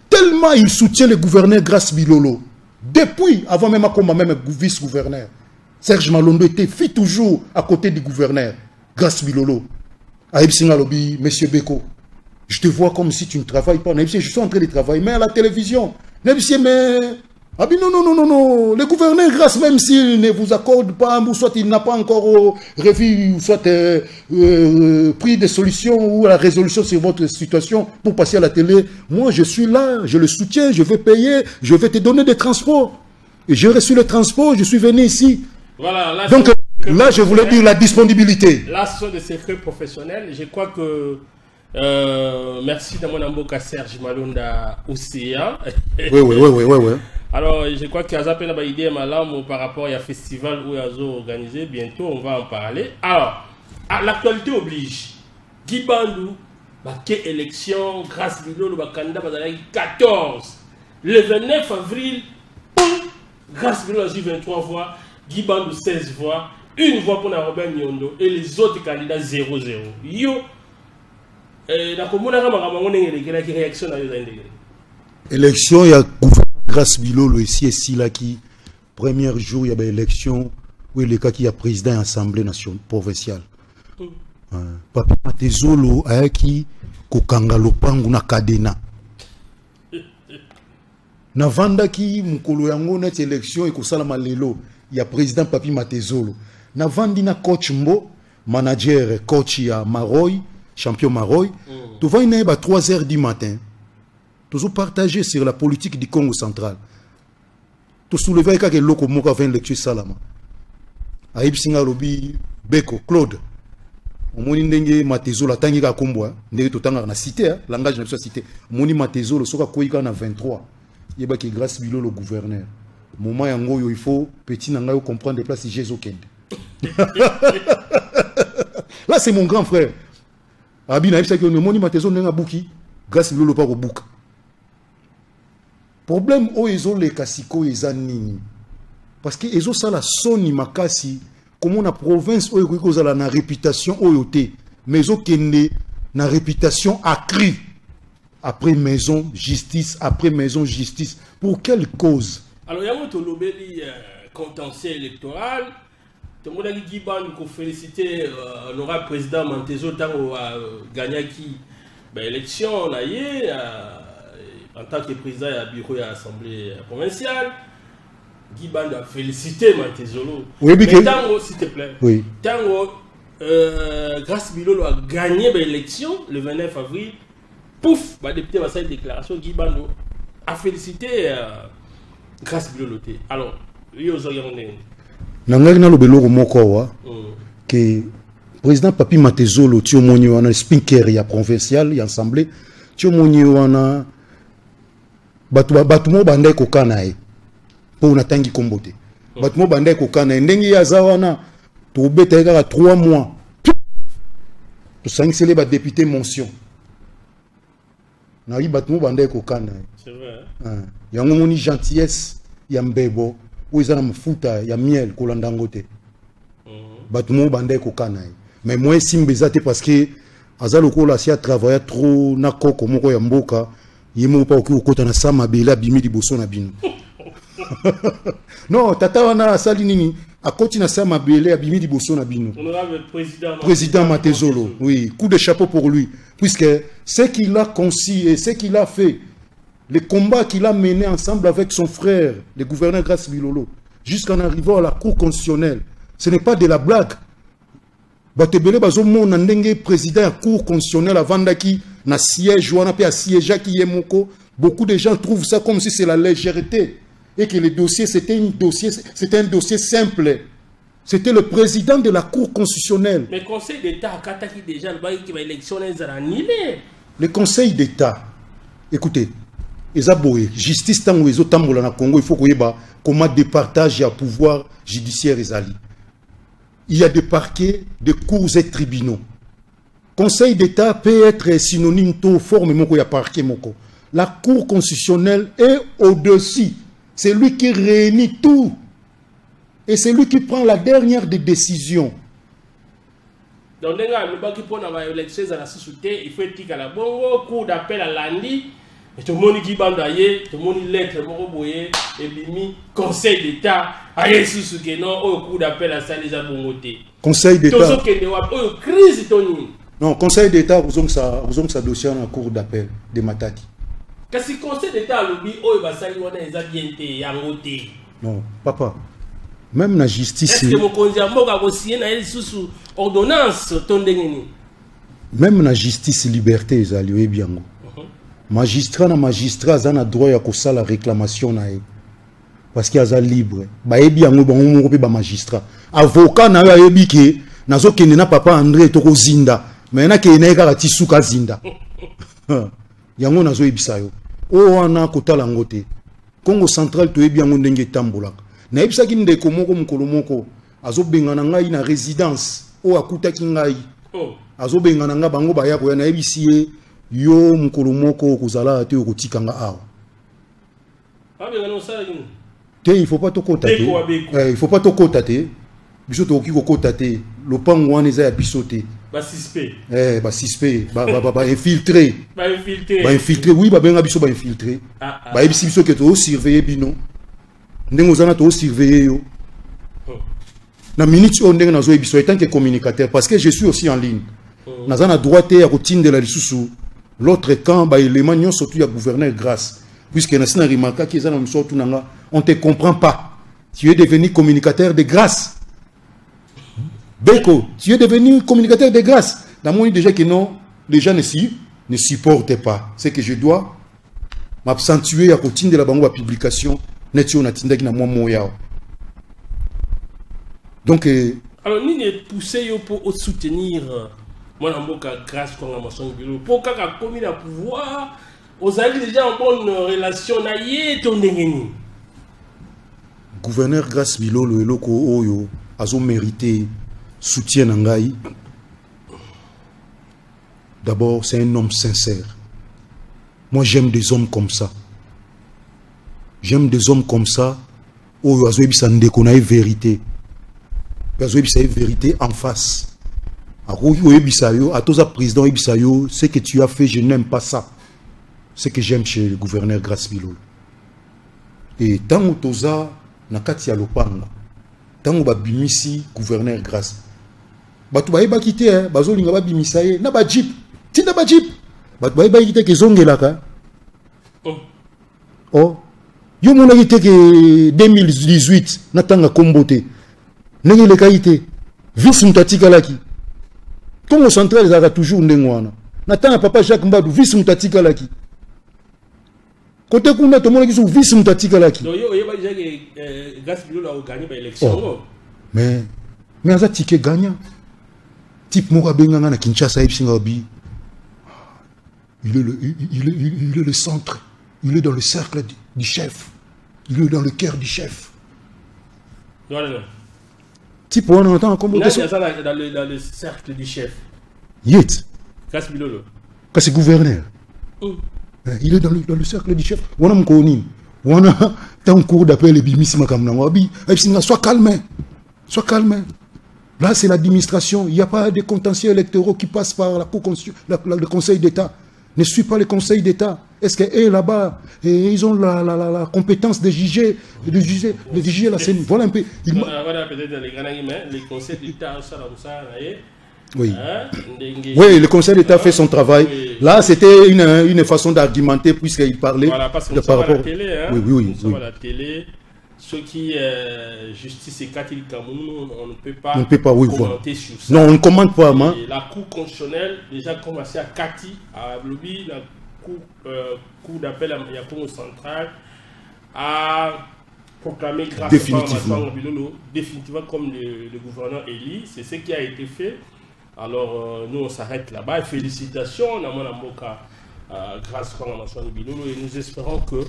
tellement il soutient le gouverneur Grace Bilolo, depuis, avant même comme même vice-gouverneur. Serge Malondo fit toujours à côté du gouverneur. Grace Bilolo. Aïb Singalobi, Monsieur Beko, je te vois comme si tu ne travailles pas. Je suis en train de travailler, mais à la télévision. Mais ah bien non. Le gouverneur Grace, même s'il ne vous accorde pas, ou soit il n'a pas encore revu, ou soit pris des solutions ou la résolution sur votre situation pour passer à la télé, moi je suis là, je le soutiens, je vais payer, je vais te donner des transports. Et j'ai reçu le transport, je suis venu ici. Voilà, là, donc là, je voulais dire la disponibilité. Là, ce sont des secrets professionnels. Je crois que... merci de mon amboka Serge Malonda Océan. Oui. Alors, je crois qu'il y a une idée par rapport à un festival où ils ont organisé. Bientôt, on va en parler. Alors, l'actualité oblige. Guy Bandou, quelle élection, grâce à le candidat 14. Le 29 avril, grâce à a eu 23 voix, Guy Bandou 16 voix, une voix pour Robert Nyondo et les autres candidats 0-0. Yo, réaction à l'élection, il y a grâce Bilolo ici là qui premier jour il y avait élection où il y a président de l'Assemblée nationale provinciale. Papa Matezolo a qui kokanga lopangu na kadena. Na vanda ki mukolo yango na élection ekosala malelo il y a président Papi Matezolo. Na vandi na coach Mbo, manager coach ya Maroy, champion Maroy. Tu vas à 3h du matin. Toujours partager sur la politique du Congo central. Tu soulèves que loko moka 20 lecture salama. Aïb Singa Robi Beko Claude. Omoni ndenge Matezolo tangi ka kombo ndenge totanga na cité langage na cité. Omoni Matezolo soka koika na 23. Yeba ki grâce bilo le gouverneur. Moment yango yo il faut petit nanga yo comprendre des places Jésus Kende. Là c'est mon grand frère. Abi na ibisa ki omoni Matezolo ndenge buki grâce bilo le pas ko buka. Problème o ezo le kasiko ezanini parce que ezo sala soni makasi comme on a province o eko kozala na réputation oyote mais ezo kende na réputation accrue après maison justice pour quelle cause? Alors yango to lobeli contentieux électoral to mona Guy Bandou ko féliciter honorable président Mantezo tango gagné qui élection na yé en tant que président du bureau de l'Assemblée provinciale, Guy Bandou a félicité Matezolo. Oui, mais Tango, s'il te plaît. Oui. Tango, grâce Bilolo a gagné l'élection le 29 avril. Pouf, le député va faire une déclaration. Guy Bandou a félicité grâce Bilolo. Alors, lui aux organes. Nangagna lo beloro mokowa que président Papi Matezolo tio moni wana speaker ya provincial ya assemblée tio moni wana batumo bandai kokana e pour natangi kombote batumo bandai kokana ndenge ya zawana to beta kaka 3 mois to sanctionner ba député mention na yi batumo bandai kokana c'est vrai yango moni gentillesse ya mbebo ou izana mfuta ya miel kolanda ngote batumo bandai kokana mais moi simbezate parce que azalo kola si a travaillé trop na koko moko ya mboka yemo pa okota na sama bela bimi liboso na bino. Non, tata wana sali nini akoti na sama bela bimi liboso na bino. Honorable président Matezolo, oui, coup de chapeau pour lui puisque ce qu'il a conçu et ce qu'il a fait, les combats qu'il a menés ensemble avec son frère, le gouverneur Grace Bilolo, jusqu'en arrivant à la cour constitutionnelle, ce n'est pas de la blague. Batebele bazomo na ndenge président à cour constitutionnelle avant daki na siège ou on a siège qui est moko. Beaucoup de gens trouvent ça comme si c'est la légèreté et que le dossier c'était un dossier simple. C'était le président de la cour constitutionnelle. Mais le Conseil d'État a kataki déjà qui va électionner les annulés. Le Conseil d'État, écoutez, ezaboye justice tango ezo tambola na Congo, il faut koyeba comment départage ya pouvoir judiciaire ezali. Il y a des parquets, des cours et tribunaux. Conseil d'État peut être synonyme de forme moko ya parquet moko. La Cour constitutionnelle est au-dessus. C'est lui qui réunit tout. Et c'est lui qui prend la dernière des décisions. Donc, il faut dire la cour d'appel à l'Andi. Tout le monde qui bandaye, tout le monde lettre, et bimi Conseil d'État, aïe sous que non, au coup d'appel à ça les abongotés. Conseil d'État. Crise toni. Non, Conseil d'État, vous avez ça dossier en cours d'appel de Mataki. Qu'est-ce que Conseil d'État lobby oh va ça y a bien yangoté. Non, papa. Même la justice. Est-ce que mon conseil moka aussi na sous ordonnance tondengeni. Même la justice liberté ezali bien. Magistrat na magistrat zana droit ya kosala réclamation na e parce qu'il y a libre ba ebi yango bango pe ba magistrat avocat na yo ebi ke nazo kende na papa André to ko zinda mais na ke na ka tisuka zinda yango nazo ebisa yo o wana kotala ngote Congo central to ebi yango ndenge tambolaka. Na ebisaki ndeko moko mukolo moko azobengana ngai na résidence o akutaki ngai. Azobengana nga bango baya ko na ebisi ye yo mukolo moko kozala te okotika nga awa. Il faut pas te cotater. Il faut pas te cotater. Biso to ki ko cotater. Le pango wana eza ya bisote. Ba suspect. Ba suspect, ba infiltré. Ba infiltré. Ba infiltré, oui, ba benga biso ba infiltré. Ba ebisi biso ke to surveiller bino. Ndengo zana to surveiller yo. Na minute on ndenge nazo ebiso étant que communicateur parce que je suis aussi en ligne. Nazana droite ya kotinde la lisusu. L'autre camp ba élément nyon surtout ya gouverneur grâce. Puisque Nassina Rimaka qui est dans le on ne te comprend pas. Tu es devenu communicateur de grâce. Beko, tu es devenu communicateur de grâce. Dans mon déjà que non, les gens ne supportent pas. C'est que je dois m'absentuer à continuer de la banque publication. Donc, alors, nous ne poussons pour soutenir moi, grâce pour qu'on a commis le pouvoir. Vous avez déjà une bonne relation. Gouverneur Grâce Bilolo et Loko Oyo a mérité soutien Nangaï. D'abord, c'est un homme sincère. Moi, j'aime des hommes comme ça. J'aime des hommes comme ça. Oyo azo ebisa ndeko na vérité. Azo ebisa vérité en face. Oyo ebisa yo, à toza président ebisa yo, ce que tu as fait, je n'aime pas ça. Ce que j'aime chez le gouverneur Grâce Bilolo. Et tant que toza na kati ya lopanga, tant que bimisi gouverneur Grâce, batu ba kité bazolinga ba bimisa ye na ba jeep, tinda ba jeep, batu ba kité ke zongelaka. Oh, yo mona kité ke 2018 na tanga kombote. Nenge le kaité, vice mutatika laki. Congo central ezaka toujours ndengwana. Na tanga papa Jacques Mbadou vice mutatika laki. Côté kuna to mona kiso vice mutatika laki. Donc yo ba que Grâce Bilolo a gagné ba élection. Mais aza ticket gagnant. Type moko benganga na Kinshasa ipsinga bi. Il est le centre. Il est dans le cercle du chef. Il est dans le cœur du chef. Voilà. Type on entend comme dans le cercle du chef. Yet. Grâce Bilolo. Quand c'est gouverneur. Il est dans le cercle du chef. On a mon connu. On a un cours d'appel et bimisme comme Nawabi. Sois calme. Sois calme. Là, c'est l'administration. Il n'y a pas de contentieux électoraux qui passent par le Conseil d'État. Ne suis pas le Conseil d'État. Est-ce qu'eux, là-bas, ils ont la compétence de juger la scène. Voilà un peu. Voilà peut-être les conseils d'État, oui. Oui, le Conseil d'État fait son travail. Oui. Là, c'était une façon d'argumenter puisqu'il parlait par rapport à la télé. Hein? Oui. Nous à la télé. Ce qui justice et Katil Cameroun, on ne peut pas commenter sur ça. Non, on ne commente pas. La Cour constitutionnelle déjà commencé à Kati, à Lobby, la Cour d'appel à Congo central, a proclamé grâce définitivement comme le gouverneur Eli. C'est ce qui a été fait. Alors, nous, on s'arrête là-bas. Félicitations, grâce à Bilolo, et nous espérons que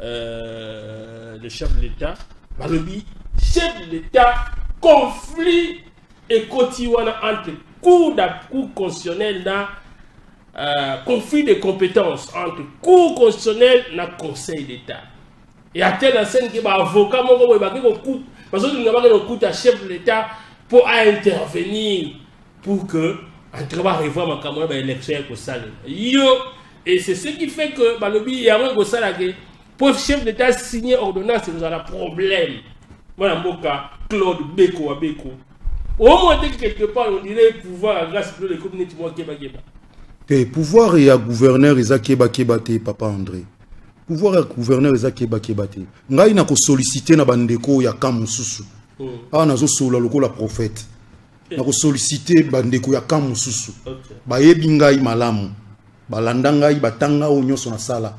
le chef de l'État, le chef de l'État, conflit et quotidien entre cours constitutionnel et conflit de compétences entre cours constitutionnel et conseil d'État. Et à tel scène que l'avocat, parce que nous avons un chef de l'État pour intervenir. Pour que un travail réforme en Cameroun l'élection est salé. Et c'est ce qui fait que le y a un pour le chef d'État signer ordonnance, nous avons un problème. Voilà mon cas, Claude Beko. Au moins quelque part on dirait pouvoir grâce à les communautés et pouvoir et à gouverneur Keba papa André. Pouvoir et à gouverneur Keba. Ngai na ko solliciter na bandeko ya kamususu. Ah nazo sola loko la prophète. Na ko solliciter bandeko ya kamususu. Bayebi ngai malamu. Balanda ngai batanga o nyoso na sala.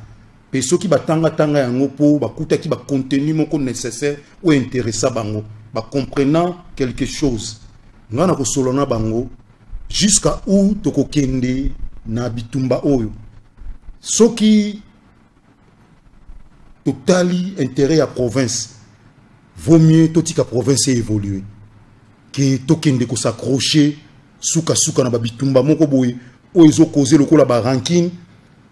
Pe soki batanga yango po bakutaki ba contenu moko nécessaire ou intéressant bango. Ba comprenant quelque chose. Nga na ko solona bango jusqu'à où toko kende na bitumba oyo. Soki totali intérêt à province. Vaut mieux que la province évolue. Que tokende ko s'accrocher souka na babitumba moko boye o ezo causer le la ranking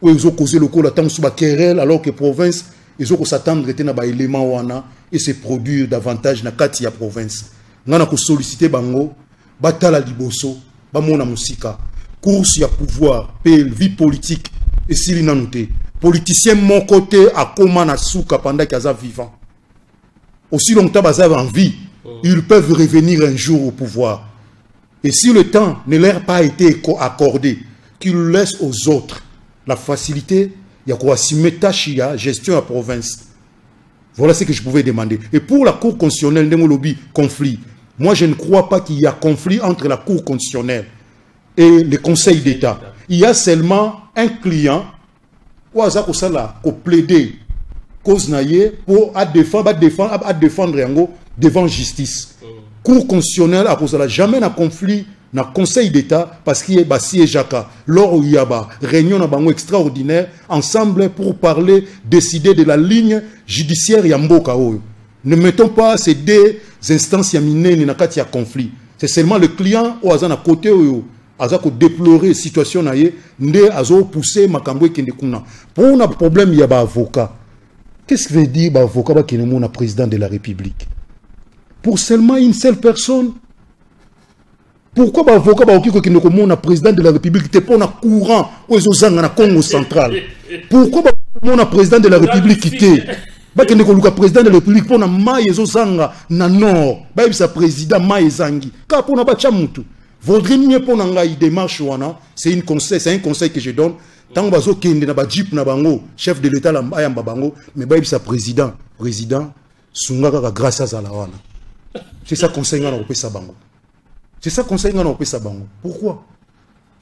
o ezo causer le la tant sous ba querelle alors que province ezo ko s'attendre te na ba élément wana et se produire davantage na kati ya province. Ngana ko solliciter bango batala liboso ba mona musika course ya pouvoir pe vie politique et sili nanouté politicien mon côté a comment na souka pendant qu'il est vivant. Aussi longtemps qu'ils ont envie, ils peuvent revenir un jour au pouvoir. Et si le temps ne leur a pas été accordé, qu'ils laissent aux autres la facilité, il y a quoi assumer tâche, gestion à la province. Voilà ce que je pouvais demander. Et pour la Cour constitutionnelle, lobby conflit. Moi, je ne crois pas qu'il y a conflit entre la Cour constitutionnelle et le Conseil d'État. Il y a seulement un client qui plaider cause naïe pour défendre yango devant justice. Cour constitutionnelle a cause jamais na conflit na Conseil d'État parce qu'il y a Bassi et Jaka lors où il y a réunion na bango extraordinaire ensemble pour parler décider de la ligne judiciaire yamboka oyo. Ne mettons pas ces deux instances yamine ni na kati ya conflit. C'est seulement le client ou azana côté oyo azako déplorer situation naïe ndé azo pousser makambo kende kuna. Pour un problème il y a ba avocat. Qu'est-ce que veut dire l'avocat qui est le président de la République? Pour seulement une seule personne? Pourquoi l'avocat qui est le président de la République n'est pas un courant aux Congo central? Pourquoi le président de la République qui est le président de la République pour na nord, sa président Maïzangi? Car pour Nabachamutu, vaudrait mieux pour une démarche, c'est un conseil que je donne. Tant que kende na ba jeep na bango chef de l'état la ayamba bango mais ba sa président sungaka grâce à la wana. C'est ça conseil ngana opesa bango. C'est ça conseil ngana opesa bango. Pourquoi?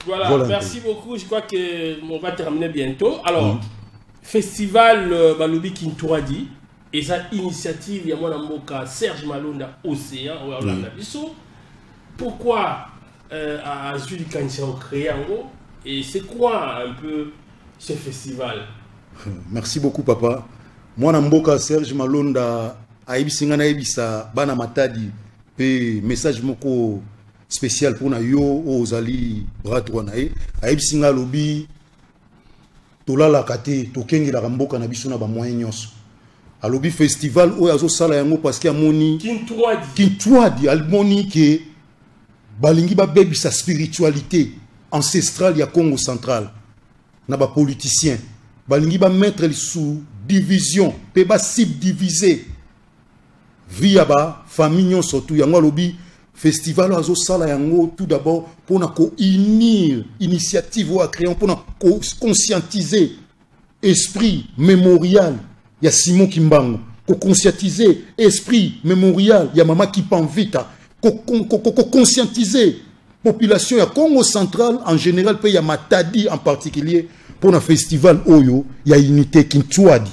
Voilà, merci beaucoup. Je crois que on va terminer bientôt. Alors, festival Balobi Kintouradi et sa initiative Yamona Moka Serge Malonda Océan Orlando Bisso. Pourquoi à Jules Kancha créé en gros? Et c'est quoi un peu ce festival? Merci beaucoup, papa. Moi, Namboka Serge Malonda, Aïbisingana Aïbisa, Bana Matadi, et message moko spécial pour na yo aux Ali Bratouanae, Aïbisinga Lobi, Tola la Kate, Tokengi la Ramboka Nabisuna ba moyens. A Lobi festival, où yazo sala yango parce qu'il y a moni. Kintuadi, Almoni qui balingi ba bebi sa spiritualité ancestral ya Congo central na ba politicien balingi ba mettre sous division pe ba subdiviser via ba famille surtout yango lobi festival azo sala yango tout d'abord pour na ko unir initiative ou créer pour na conscientiser esprit mémorial ya Simon Kimbangu ko conscientiser esprit mémorial ya Mama Kipanvita ko conscientiser population ya Congo central en général pays ya Matadi en particulier pour un festival oyo ya unité Kintuadi.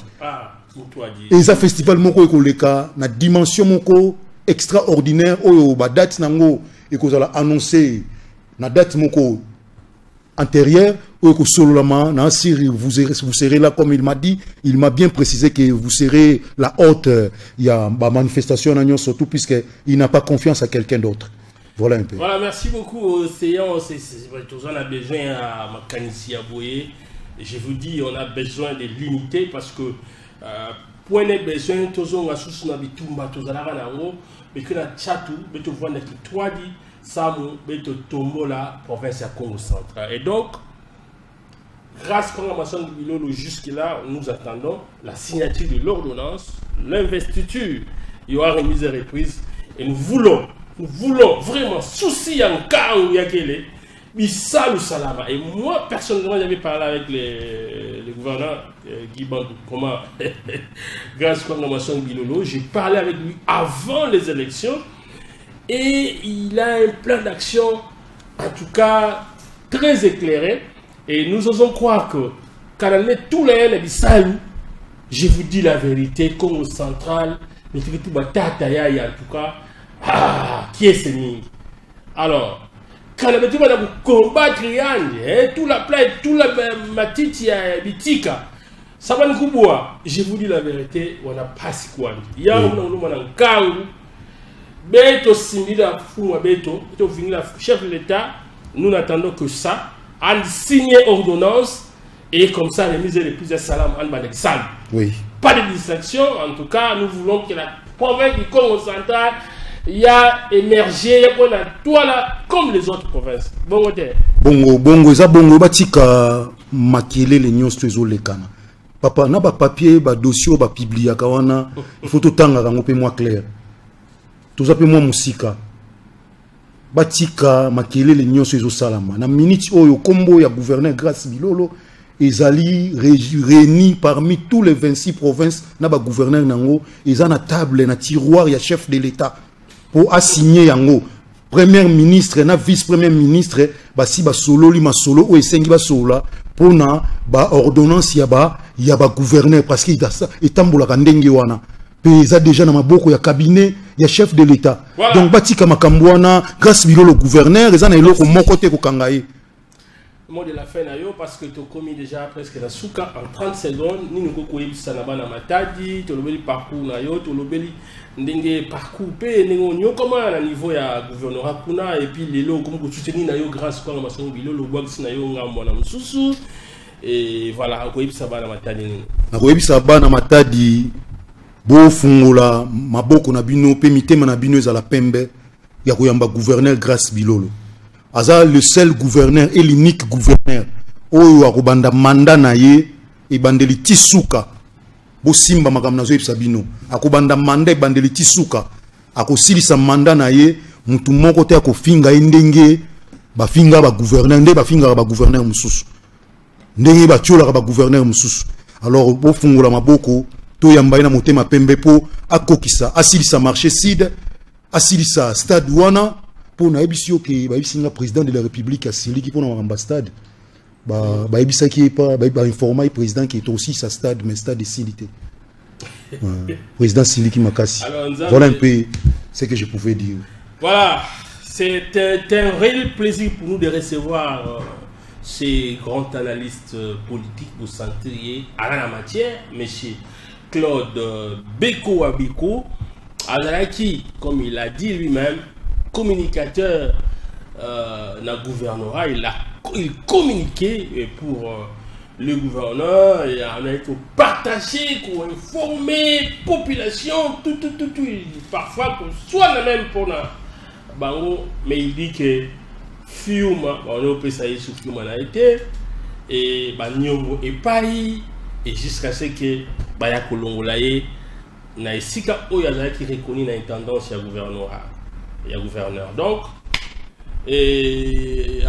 Et ça festival moko ekoleka na dimension moko extraordinaire oyo ba date nango ekozala annoncer na date moko antérieure oyo sololama na Syrie vous serez là comme il m'a dit, il m'a bien précisé que vous serez la hôte il y a ba manifestation na surtout puisque il n'a pas confiance à quelqu'un d'autre. Voilà un peu. Voilà, merci beaucoup. On a besoin à Makanisi Aboye. Je vous dis, on a besoin de l'unité parce que point de besoin, tous on a sous na bitumba, tous à la ranango, mais que na chatu, mais tu vois na qui toi dit, Samu, mais tu tombo la province à Congo central. Et donc, grâce à la programmation de Bilolo jusque-là, nous attendons la signature de l'ordonnance, l'investiture. Il y aura remise et reprise et nous voulons vraiment souci en cas où il y a quelqu'un, mais ça le salama. Et moi personnellement j'avais parlé avec le gouverneur Guy Bandou, comment grâce à la programmation de Bilolo, j'ai parlé avec lui avant les élections et il a un plan d'action en tout cas très éclairé et nous osons croire que quand on est tous les salles, je vous dis la vérité, Congo central, mais tout en tout cas. Ah, qui est ce nid? Alors, quand on a combattre tout la plaie, tout la matiti bitika, Saban Kouboua, je vous dis la vérité, on a pas si quoi. Il y a un Kangu, Beto Simila Fouma Beto, chef de l'État, nous n'attendons que ça, en signer ordonnance, et comme ça, remise les plus de salam en Banexal. Oui. Pas de distraction, en tout cas, nous voulons que la province du Congo central y a émergé, y a qu'on a toi là, comme les autres provinces. Bongo, eza bongo batika makele les nyos tezo lekana. Papa na ba papier ba dossier ba publier kawana, il faut tout tanga kango pe moi clair. Tout ça pe moi musika. Batika makele les nyos tezo salama. Na minute oyo kombo ya gouverneur Grace Bilolo ezali réunis parmi tous les 26 provinces na ba gouverneur nango, eza na table na tiroir ya chef de l'État pour assigner yango. Premier ministre na vice-premier ministre basi ba solo li masolo o esengi ba sola pona ba ordonnance ya ba gouverneur parce qu'il etambola ka ndenge wana peza déjà na maboko ya cabinet ya chef de l'État. Voilà. Donc batika makambo wana grâce Bilolo gouverneur eza na eloko moko te ko kangaye. Mot de la fin parce que tu as commis déjà presque la souka en 30 secondes. Ni nous koyi sanaba na matadi, tu lobeli parcours na yo, tu lobeli ndenge parcours pe ndenge nyo comment à niveau ya gouvernorat kuna et puis les lots comme ko soutenir na yo grâce kwa masango Bilolo box na yo ngambo na mususu et voilà koyi sanaba na matadi ni. Na koyi sanaba na matadi bo fungola maboko na bino pe mitema na bino ezala pembe ya koyamba gouverneur Grace Bilolo. Aza le seul gouverneur et l'unique gouverneur oyo akobanda mandat na ye e bandeli tisuka bo simba makamna zo ebisabino akobanda mandat e bandeli tisuka akosilisa mandat na ye mutu moko te akofinga ndenge bafinga ba gouverneur nde bafinga ba gouverneur mususu ndenge batiola ba gouverneur mususu. Alors bo fungola maboko to yamba ina motema pembe po akokisa asilisa marché sud asilisa stade wana pour na ebisio ke ba bisinga président de la République asili ki pour na ambassade ba ebisa ki pas ba informer président qui est aussi sa stade mais stade de Silité. Président Siliki Makassi. Voilà un peu ce que je pouvais dire. Voilà, c'est un réel plaisir pour nous de recevoir ces grands analystes politiques pour santé à la matière, monsieur Claude Beko Abiko Azaraki, comme il a dit lui-même, communicateur dans le gouvernorat, il communiquait pour le gouverneur, et on a été partagé, pour informer la population, tout. Parfois, soit même pour la bango, mais il dit que Fiuma, on peut savoir sur Fiuma a été, et Banyongo est paï, et jusqu'à ce que Baya Kolongolaye, na esika oyaza qui reconnaît l'intendance du gouvernorat. Il y a gouverneur. Donc, et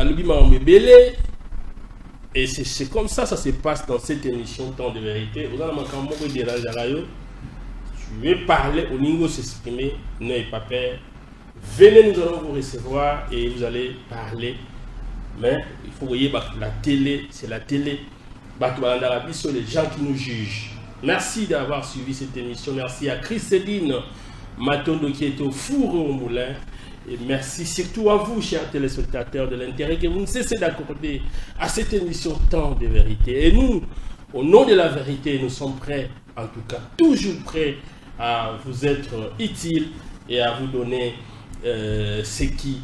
c'est comme ça se passe dans cette émission Temps de vérité. Je vais parler au niveau s'exprimer, n'ayez pas peur. Venez, nous allons vous recevoir et vous allez parler. Mais il faut voyez la télé, c'est la télé. Sur les gens qui nous jugent. Merci d'avoir suivi cette émission. Merci à Chris Céline Matondo qui est au four au moulin. Et merci surtout à vous, chers téléspectateurs, de l'intérêt que vous ne cessez d'accorder à cette émission Temps de vérité. Et nous, au nom de la vérité, nous sommes prêts, en tout cas, toujours prêts à vous être utiles et à vous donner ce qui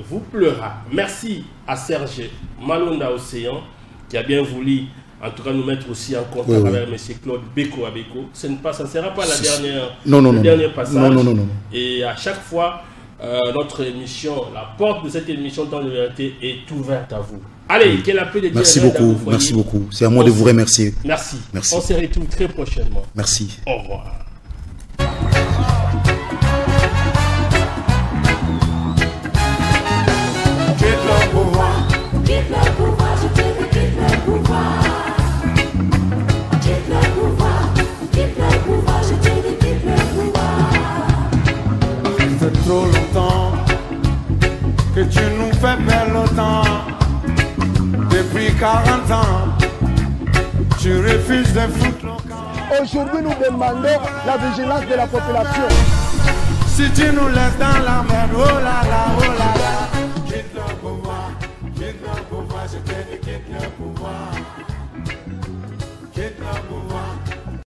vous plaira. Merci à Serge Malonda Océan qui a bien voulu, en tout cas, nous mettre aussi en contact avec M. Claude Beko Abeko. Ça ne sera pas la dernière, le dernier passage. Non. Et à chaque fois, notre émission, la porte de cette émission Temps de vérité est ouverte à vous. Allez, quel appel de Dieu. Merci beaucoup. C'est à moi de vous remercier. Merci. On se retrouve très prochainement. Merci. Au revoir. Trop longtemps que tu nous fais perdre le temps. Depuis 40 ans, tu refuses de foutre le camp. Aujourd'hui, nous demandons la vigilance de la population. Si tu nous laisses dans la merde, oh là là,